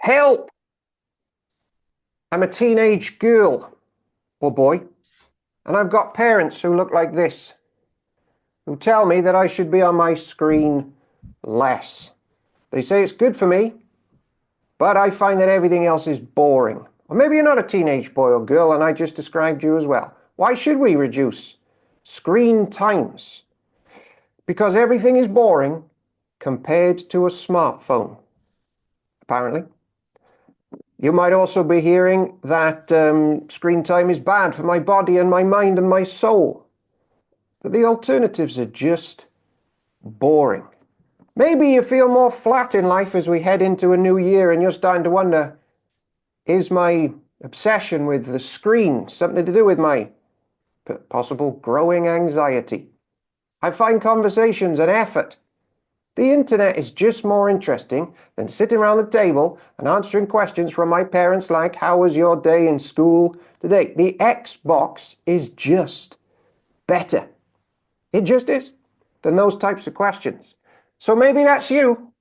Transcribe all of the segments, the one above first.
Help! I'm a teenage girl or boy, and I've got parents who look like this, who tell me that I should be on my screen less. They say it's good for me, but I find that everything else is boring. Or maybe you're not a teenage boy or girl, and I just described you as well. Why should we reduce screen times? Because everything is boring compared to a smartphone, apparently. You might also be hearing that screen time is bad for my body and my mind and my soul. But the alternatives are just boring. Maybe you feel more flat in life as we head into a new year and you're starting to wonder, is my obsession with the screen something to do with my possible growing anxiety? I find conversations an effort. The internet is just more interesting than sitting around the table and answering questions from my parents like, how was your day in school today? The Xbox is just better. It just is, than those types of questions. So maybe that's you.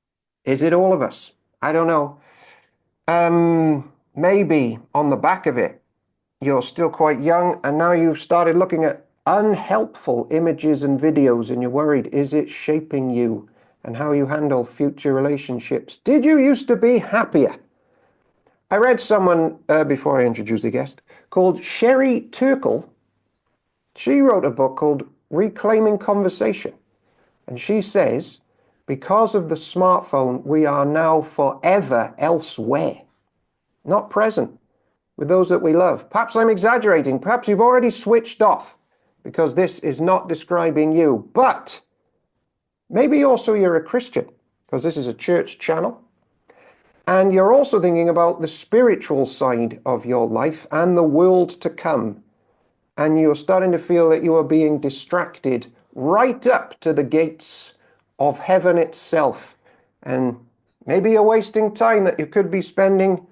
Is it all of us? I don't know. Maybe on the back of it, you're still quite young and now you've started looking at unhelpful images and videos and you're worried, is it shaping you and how you handle future relationships? Did you used to be happier? I read someone, before I introduce the guest, called Sherry Turkle. She wrote a book called Reclaiming Conversation. And she says, because of the smartphone, we are now forever elsewhere, not present with those that we love. Perhaps I'm exaggerating. Perhaps you've already switched off because this is not describing you. But maybe also you're a Christian because this is a church channel. And you're also thinking about the spiritual side of your life and the world to come. And you're starting to feel that you are being distracted right up to the gates of heaven itself. And maybe you're wasting time that you could be spending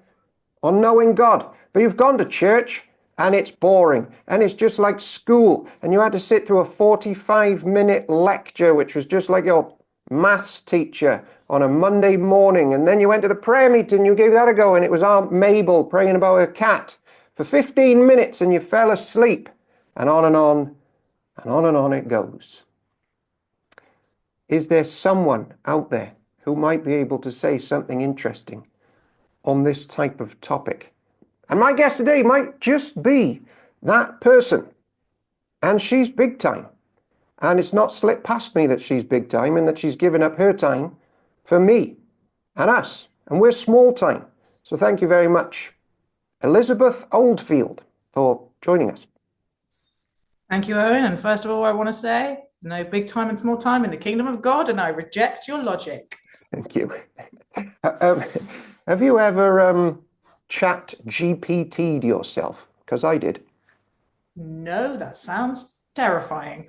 on knowing God. But you've gone to church and it's boring and it's just like school. And you had to sit through a 45-minute lecture, which was just like your maths teacher on a Monday morning. And then you went to the prayer meeting, you gave that a go, and it was Aunt Mabel praying about her cat for 15 minutes and you fell asleep. And on and on and on and on it goes. Is there someone out there who might be able to say something interesting on this type of topic? And my guest today might just be that person. And she's big time. And it's not slipped past me that she's big time and that she's given up her time for me and us. And we're small time. So thank you very much, Elizabeth Oldfield, for joining us. Thank you, Owen. And first of all, I want to say there's no big time and small time in the kingdom of God, and I reject your logic. Thank you. Have you ever chat GPT'd yourself? Because I did. No, that sounds terrifying.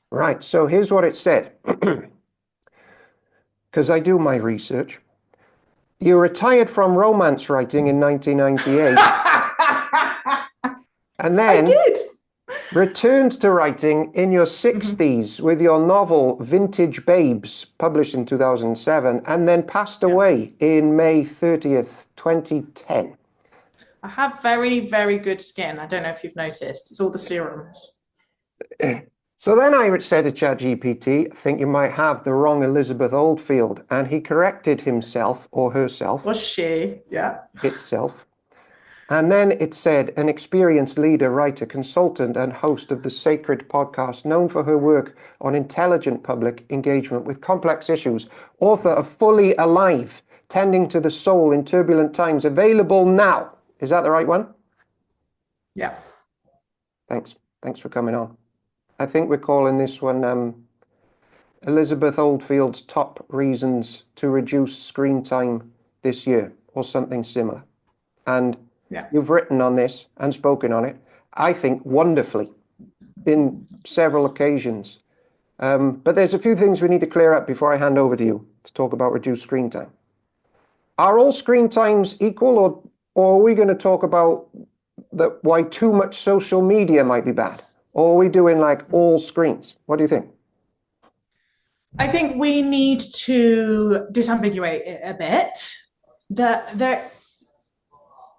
Right, so here's what it said. Because I do my research. You retired from romance writing in 1998. And then I did. Returned to writing in your 60s with your novel Vintage Babes, published in 2007, and then passed away in May 30th, 2010. I have very, very good skin. I don't know if you've noticed. It's all the serums. So then I said to ChatGPT, I think you might have the wrong Elizabeth Oldfield. And he corrected himself or herself. Was she? Yeah. Itself. And then it said, an experienced leader, writer, consultant, and host of the Sacred podcast, known for her work on intelligent public engagement with complex issues, author of Fully Alive, Tending to the Soul in Turbulent Times, available now. Is that the right one? Yeah. Thanks. Thanks for coming on. I think we're calling this one Elizabeth Oldfield's top reasons to reduce screen time this year, or something similar. And you've written on this and spoken on it, I think, wonderfully in several occasions. But there's a few things we need to clear up before I hand over to you to talk about reduced screen time. Are all screen times equal, or are we going to talk about why too much social media might be bad? Or are we doing like all screens? What do you think? I think we need to disambiguate it a bit.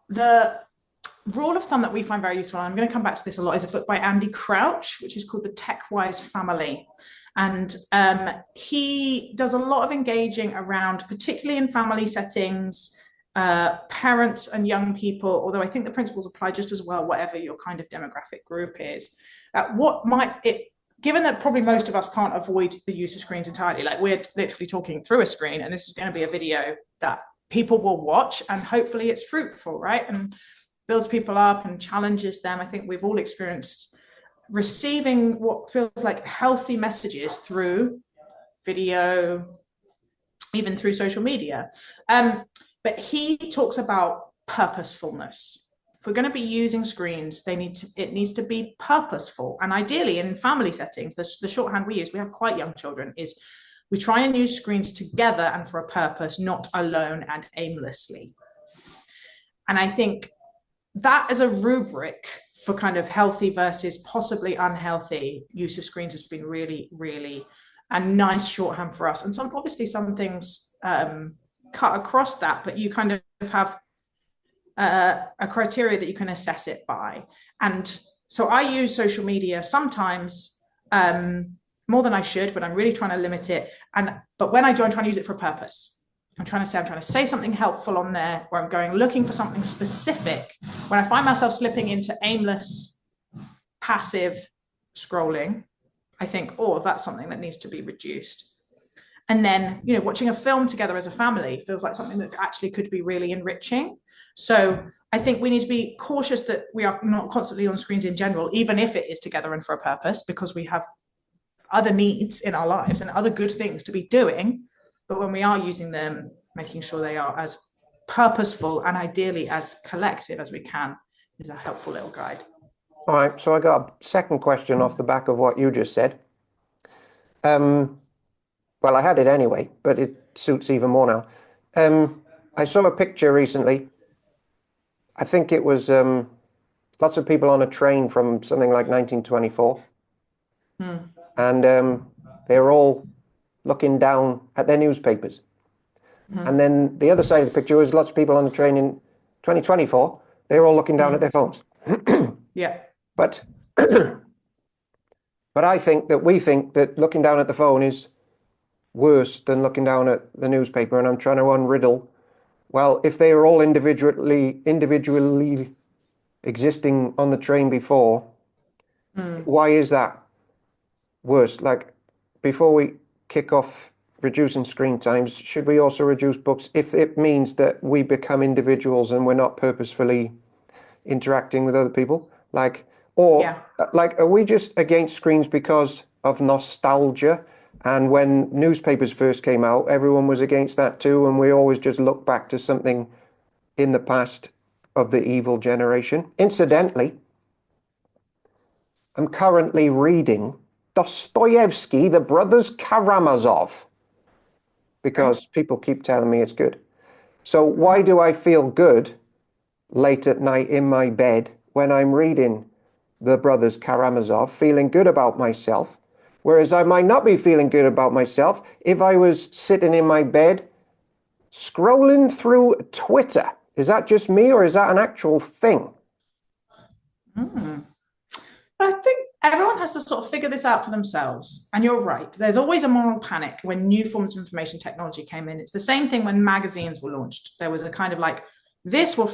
the rule of thumb that we find very useful, and I'm going to come back to this a lot, is a book by Andy Crouch, which is called The Tech-Wise Family. And he does a lot of engaging around, particularly in family settings, parents and young people, although I think the principles apply just as well, whatever your kind of demographic group is. Given that probably most of us can't avoid the use of screens entirely, like we're literally talking through a screen, and this is going to be a video that people will watch, and hopefully it's fruitful, right? And builds people up and challenges them. I think we've all experienced receiving what feels like healthy messages through video, even through social media. But he talks about purposefulness. If we're going to be using screens, it needs to be purposeful. And ideally, in family settings, the shorthand we use, we have quite young children, is we try and use screens together and for a purpose, not alone and aimlessly. And I think that as a rubric for kind of healthy versus possibly unhealthy use of screens has been really, really a nice shorthand for us. And obviously some things cut across that, but you kind of have a criteria that you can assess it by. And so I use social media sometimes more than I should, but I'm really trying to limit it. But when I do, I'm trying to use it for a purpose. I'm trying to say something helpful on there, where I'm going looking for something specific. When I find myself slipping into aimless, passive scrolling, I think, oh, that's something that needs to be reduced. And then, watching a film together as a family feels like something that actually could be really enriching. So I think we need to be cautious that we are not constantly on screens in general, even if it is together and for a purpose, because we have other needs in our lives and other good things to be doing. But when we are using them, making sure they are as purposeful and ideally as collective as we can is a helpful little guide. All right, so I got a second question off the back of what you just said. Well, I had it anyway, but it suits even more now. I saw a picture recently. I think it was lots of people on a train from something like 1924. And they were all looking down at their newspapers. And then the other side of the picture was lots of people on the train in 2024. They were all looking down at their phones. Yeah. But I think that we think that looking down at the phone is worse than looking down at the newspaper. And I'm trying to unriddle, well, if they were all individually existing on the train before, why is that worse? Like, before we kick off reducing screen times, should we also reduce books if it means that we become individuals and we're not purposefully interacting with other people? Are we just against screens because of nostalgia? And when newspapers first came out, everyone was against that too, and we always just look back to something in the past of the evil generation. Incidentally, I'm currently reading Dostoevsky, The Brothers Karamazov, because people keep telling me it's good. So why do I feel good late at night in my bed when I'm reading The Brothers Karamazov, feeling good about myself, whereas I might not be feeling good about myself if I was sitting in my bed scrolling through Twitter? Is that just me, or is that an actual thing? I think everyone has to sort of figure this out for themselves. And you're right. There's always a moral panic when new forms of information technology came in. It's the same thing when magazines were launched. There was a kind of like, this will,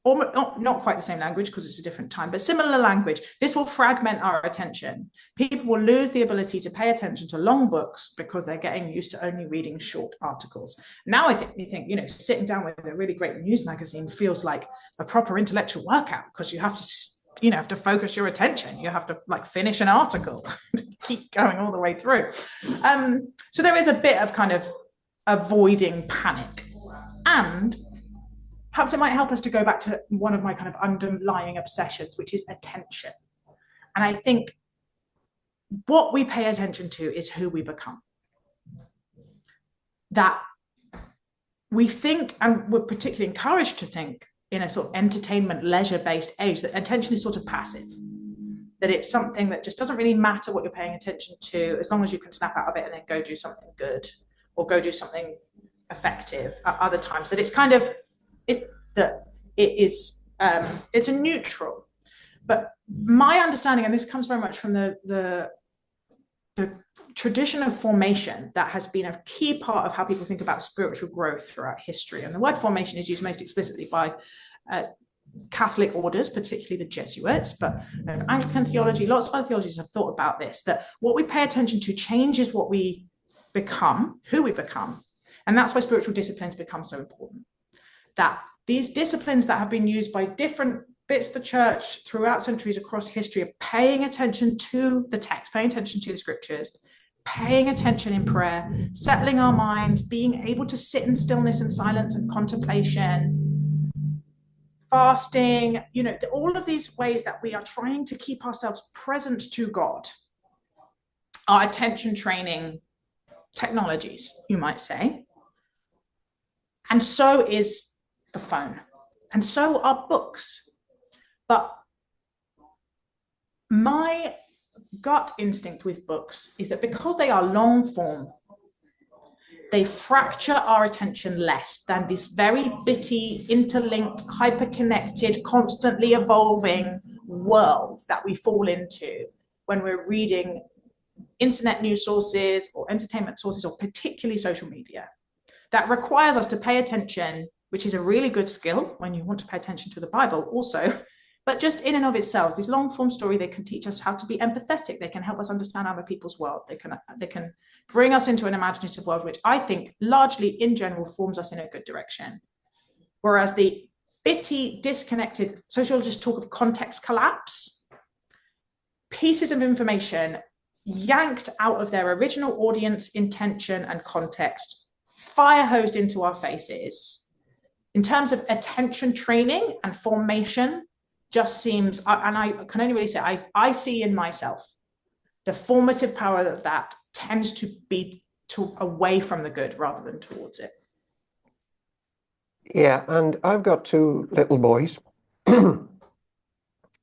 not quite the same language because it's a different time, but similar language. This will fragment our attention. People will lose the ability to pay attention to long books because they're getting used to only reading short articles. Now I think sitting down with a really great news magazine feels like a proper intellectual workout, because you have to focus your attention. You have to finish an article, keep going all the way through. So there is a bit of kind of avoiding panic, and perhaps it might help us to go back to one of my kind of underlying obsessions, which is attention. And I think what we pay attention to is who we become. That we think, and we're particularly encouraged to think, in a sort of entertainment, leisure-based age, that attention is sort of passive, that it's something that just doesn't really matter what you're paying attention to, as long as you can snap out of it and then go do something good or go do something effective at other times. That it's kind of, it's a neutral. But my understanding, and this comes very much from the tradition of formation that has been a key part of how people think about spiritual growth throughout history. And the word formation is used most explicitly by Catholic orders, particularly the Jesuits, but Anglican theology, lots of other theologies have thought about this, that what we pay attention to changes what we become, who we become. And that's why spiritual disciplines become so important. That these disciplines that have been used by different bits of the church throughout centuries across history are paying attention to the text, paying attention to the scriptures, paying attention in prayer, settling our minds, being able to sit in stillness and silence and contemplation, fasting, all of these ways that we are trying to keep ourselves present to God, our attention training technologies, you might say. And so is the phone, and so are books. But my gut instinct with books is that because they are long form, they fracture our attention less than this very bitty, interlinked, hyper-connected, constantly evolving world that we fall into when we're reading internet news sources or entertainment sources, or particularly social media. That requires us to pay attention, which is a really good skill when you want to pay attention to the Bible also. But just in and of itself, this long form story, they can teach us how to be empathetic. They can help us understand other people's world. They can bring us into an imaginative world, which I think largely in general forms us in a good direction. Whereas the bitty, disconnected, sociologists talk of context collapse, pieces of information yanked out of their original audience, intention, and context, fire hosed into our faces. In terms of attention training and formation, just seems, and I can only really say, I see in myself the formative power that tends to be away from the good rather than towards it. Yeah, and I've got two little boys, and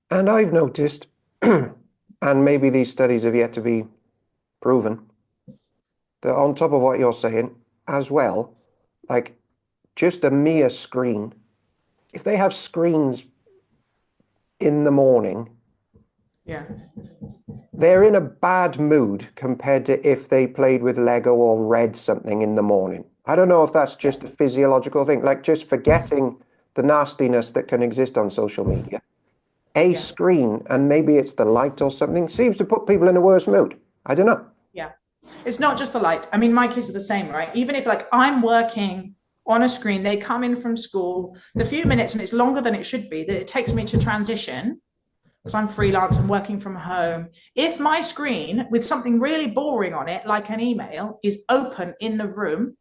I've noticed, and maybe these studies have yet to be proven, that on top of what you're saying as well, like just a mere screen, if they have screens in the morning, they're in a bad mood compared to if they played with Lego or read something in the morning. I don't know if that's just a physiological thing, like just forgetting the nastiness that can exist on social media. Screen, and maybe it's the light or something, seems to put people in a worse mood. I don't know. Yeah, it's not just the light. I mean, my kids are the same, right? Even if like I'm working on a screen, they come in from school, the few minutes, and it's longer than it should be, that it takes me to transition, because I'm freelance and working from home. If my screen with something really boring on it, like an email, is open in the room,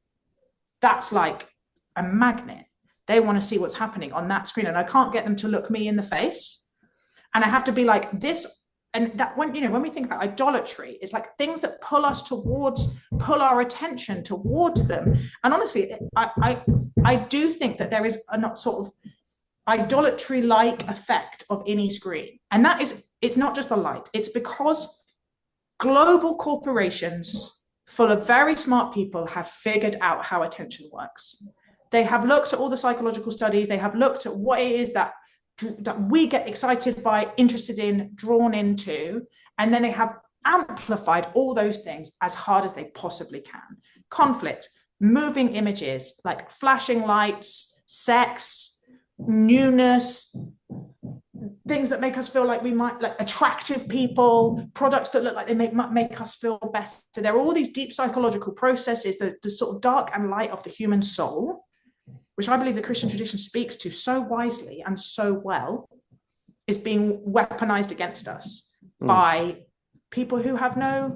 that's like a magnet. They want to see what's happening on that screen, and I can't get them to look me in the face. And I have to be like this. And that, when we think about idolatry, it's like things that pull our attention towards them. And honestly, I do think that there is a sort of idolatry-like effect of any screen. And that is, it's not just the light. It's because global corporations full of very smart people have figured out how attention works. They have looked at all the psychological studies. They have looked at what it is that we get excited by, interested in, drawn into, and then they have amplified all those things as hard as they possibly can. Conflict, moving images, like flashing lights, sex, newness, things that make us feel like we might, like attractive people, products that look like they make us feel better. So there are all these deep psychological processes, the sort of dark and light of the human soul, which I believe the Christian tradition speaks to so wisely and so well, is being weaponized against us by people who have no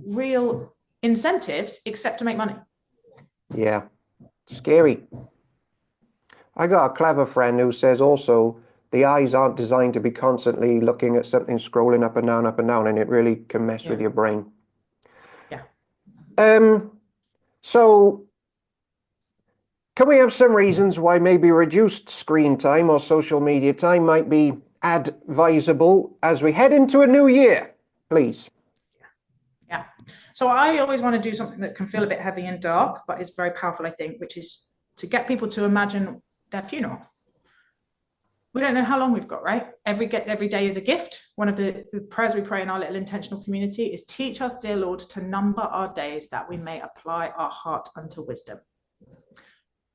real incentives except to make money. Yeah, scary. I got a clever friend who says also the eyes aren't designed to be constantly looking at something scrolling up and down, and it really can mess with your brain. Yeah. So can we have some reasons why maybe reduced screen time or social media time might be advisable as we head into a new year, please? Yeah. So I always want to do something that can feel a bit heavy and dark, but is very powerful, I think, which is to get people to imagine their funeral. we don't know how long we've got, right? Every day is a gift. One of the prayers we pray in our little intentional community is, teach us, dear Lord, to number our days that we may apply our heart unto wisdom.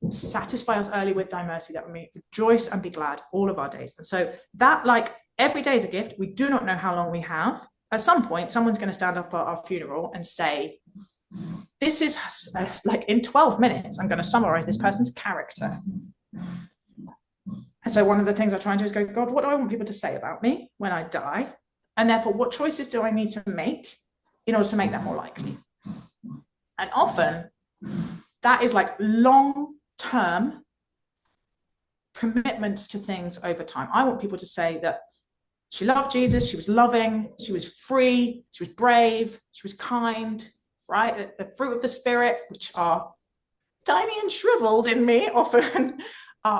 Satisfy us early with thy mercy that we may rejoice and be glad all of our days. And so that, like, every day is a gift. We do not know how long we have. At some point, someone's going to stand up at our funeral and say, this is like, in 12 minutes, I'm going to summarize this person's character. And so one of the things I try and do is go, God, what do I want people to say about me when I die? And therefore, what choices do I need to make in order to make that more likely? And often that is like long-term commitments to things over time. I want people to say that she loved Jesus, she was loving, she was free, she was brave, she was kind, right? The fruit of the Spirit, which are tiny and shriveled in me often,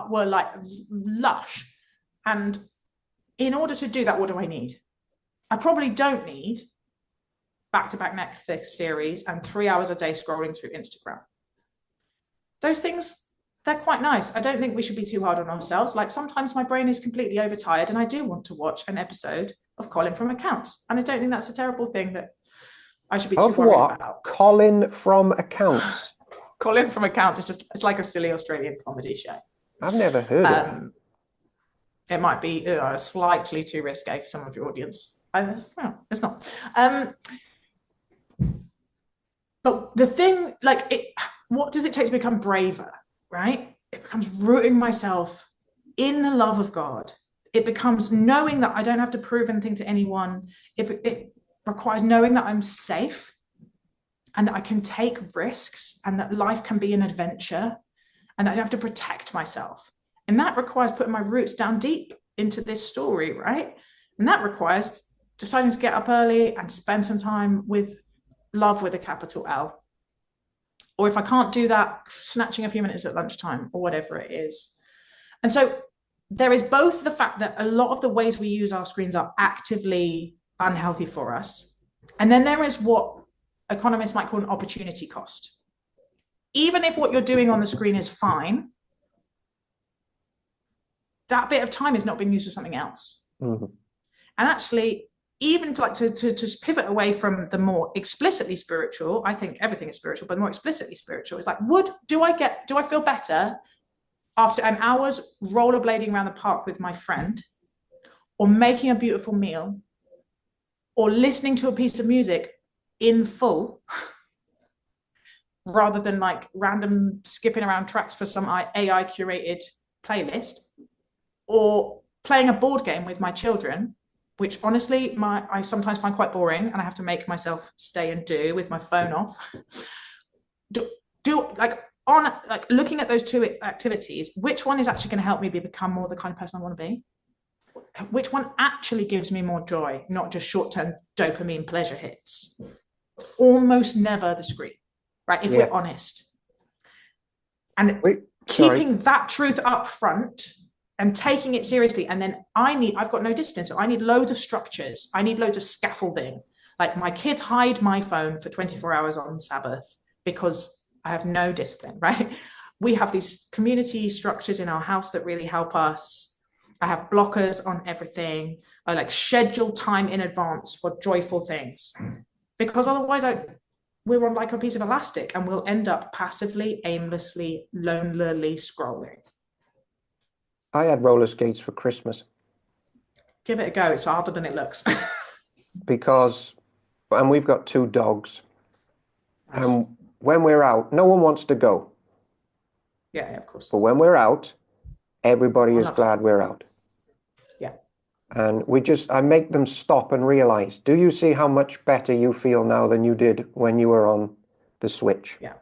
were like lush. And in order to do that, what do I need? I probably don't need back-to-back Netflix series and 3 hours a day scrolling through Instagram. Those things, they're quite nice. I don't think we should be too hard on ourselves. Like, sometimes my brain is completely overtired and I do want to watch an episode of Colin from Accounts. And I don't think that's a terrible thing that I should be too worried about. Colin from Accounts? Colin from Accounts is just, it's like a silly Australian comedy show. I've never heard of it. It might be slightly too risque for some of your audience. It's not. But the thing, like, what does it take to become braver, right? It becomes rooting myself in the love of God. It becomes knowing that I don't have to prove anything to anyone. It requires knowing that I'm safe and that I can take risks and that life can be an adventure and that I don't have to protect myself. And that requires putting my roots down deep into this story, right? And that requires deciding to get up early and spend some time with love with a capital L. Or if I can't do that, snatching a few minutes at lunchtime or whatever it is. And so there is both the fact that a lot of the ways we use our screens are actively unhealthy for us. And then there is what economists might call an opportunity cost. Even if what you're doing on the screen is fine, that bit of time is not being used for something else. Mm-hmm. And actually, even to pivot away from the more explicitly spiritual, I think everything is spiritual, but more explicitly spiritual, it's like, do I feel better after an hour's rollerblading around the park with my friend, or making a beautiful meal, or listening to a piece of music in full, rather than like random skipping around tracks for some AI curated playlist, or playing a board game with my children, which honestly I sometimes find quite boring and I have to make myself stay and do with my phone off. Looking at those two activities, which one is actually going to help me become more the kind of person I want to be? Which one actually gives me more joy, not just short-term dopamine pleasure hits? It's almost never the screen, right? If we're honest. And keeping that truth up front and taking it seriously. And then I've got no discipline, so I need loads of structures. I need loads of scaffolding. Like, my kids hide my phone for 24 hours on Sabbath because I have no discipline, right? We have these community structures in our house that really help us. I have blockers on everything. I like schedule time in advance for joyful things, because otherwise we're on like a piece of elastic and we'll end up passively, aimlessly, lonelily scrolling. I had roller skates for Christmas. Give it a go. It's harder than it looks. And we've got 2 dogs. Nice. And when we're out, no one wants to go. Yeah, of course. But when we're out, everybody is glad we're out. Yeah. And I make them stop and realize, do you see how much better you feel now than you did when you were on the Switch? Yeah.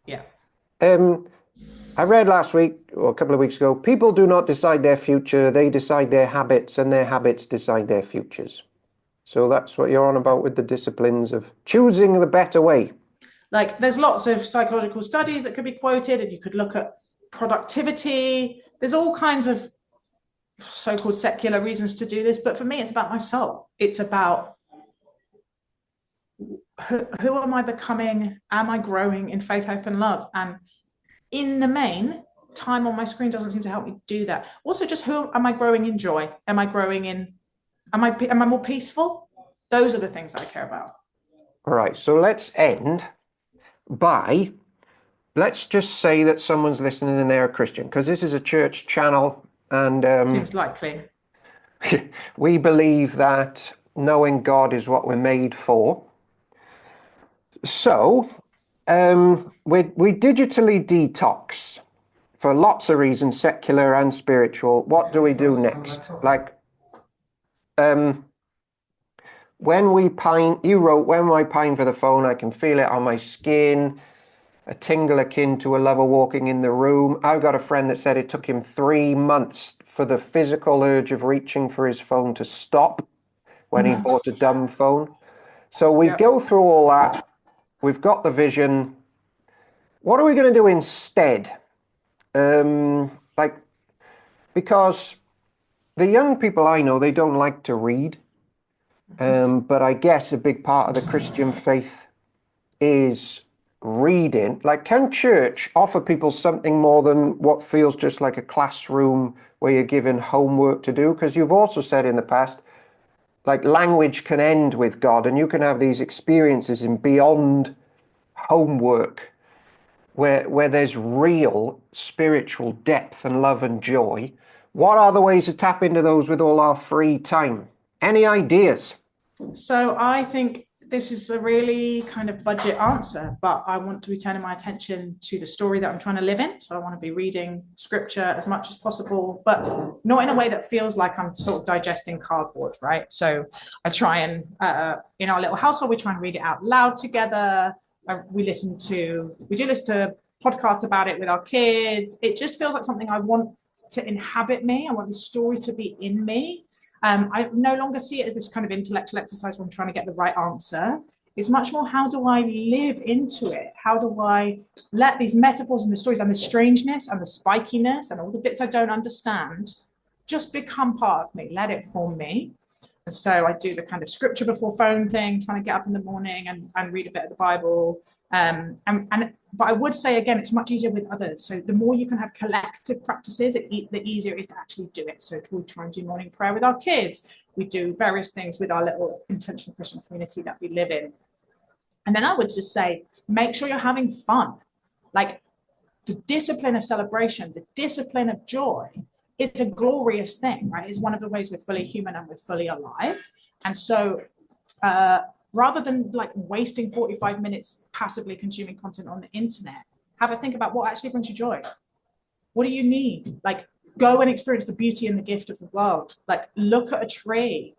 Yeah. I read last week, or a couple of weeks ago, people do not decide their future, they decide their habits, and their habits decide their futures. So that's what you're on about with the disciplines of choosing the better way. Like, there's lots of psychological studies that could be quoted, and you could look at productivity. There's all kinds of so-called secular reasons to do this, but for me, it's about my soul. It's about who am I becoming? Am I growing in faith, hope, and love? And in the main, time on my screen doesn't seem to help me do that. Also, just who am I growing in joy? Am I growing in, am I more peaceful? Those are the things that I care about. Right, so let's end by, let's just say that someone's listening and they're a Christian, because this is a church channel, and seems likely. we believe that knowing God is what we're made for. So we digitally detox for lots of reasons, secular and spiritual. What do we do next? Like, when we pine, you wrote, when I pine for the phone, I can feel it on my skin, a tingle akin to a lover walking in the room. I've got a friend that said it took him 3 months for the physical urge of reaching for his phone to stop when he bought a dumb phone. So we go through all that. We've got the vision. What are we going to do instead? Because the young people I know, they don't like to read. But I guess a big part of the Christian faith is reading. Like, can church offer people something more than what feels just like a classroom where you're given homework to do? Because you've also said in the past, like, language can end with God, and you can have these experiences in beyond homework where there's real spiritual depth and love and joy. What are the ways to tap into those with all our free time? Any ideas? So I think this is a really kind of budget answer, but I want to be turning my attention to the story that I'm trying to live in. So I want to be reading scripture as much as possible, but not in a way that feels like I'm sort of digesting cardboard, right? So I try and, in our little household, we try and read it out loud together. We do listen to podcasts about it with our kids. It just feels like something I want to inhabit me. I want the story to be in me. I no longer see it as this kind of intellectual exercise where I'm trying to get the right answer. It's much more, how do I live into it? How do I let these metaphors and the stories and the strangeness and the spikiness and all the bits I don't understand just become part of me, let it form me. And so I do the kind of scripture before phone thing, trying to get up in the morning and read a bit of the Bible. But I would say, again, it's much easier with others. So the more you can have collective practices, the easier it is to actually do it. So we try and do morning prayer with our kids. We do various things with our little intentional Christian community that we live in. And then I would just say, make sure you're having fun. Like, the discipline of celebration, the discipline of joy is a glorious thing, right? It's one of the ways we're fully human and we're fully alive. And so rather than like wasting 45 minutes passively consuming content on the internet, have a think about what actually brings you joy. What do you need? Like, go and experience the beauty and the gift of the world. Like, look at a tree.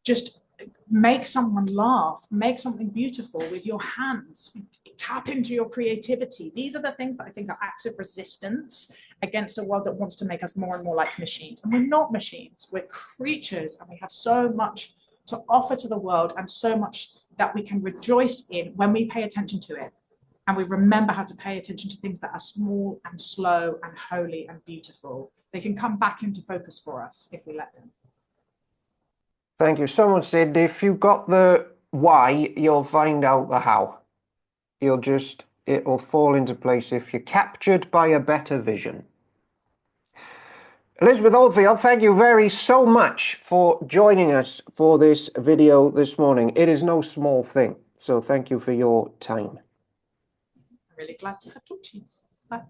Just make someone laugh, make something beautiful with your hands, tap into your creativity. These are the things that I think are acts of resistance against a world that wants to make us more and more like machines. And we're not machines, we're creatures, and we have so much to offer to the world and so much that we can rejoice in when we pay attention to it. And we remember how to pay attention to things that are small and slow and holy and beautiful. They can come back into focus for us if we let them. Thank you. Someone said if you got the why, you'll find out the how. It'll fall into place if you're captured by a better vision. Elizabeth Oldfield, thank you so much for joining us for this video this morning. It is no small thing, so thank you for your time. I'm really glad to have talked to you. Bye.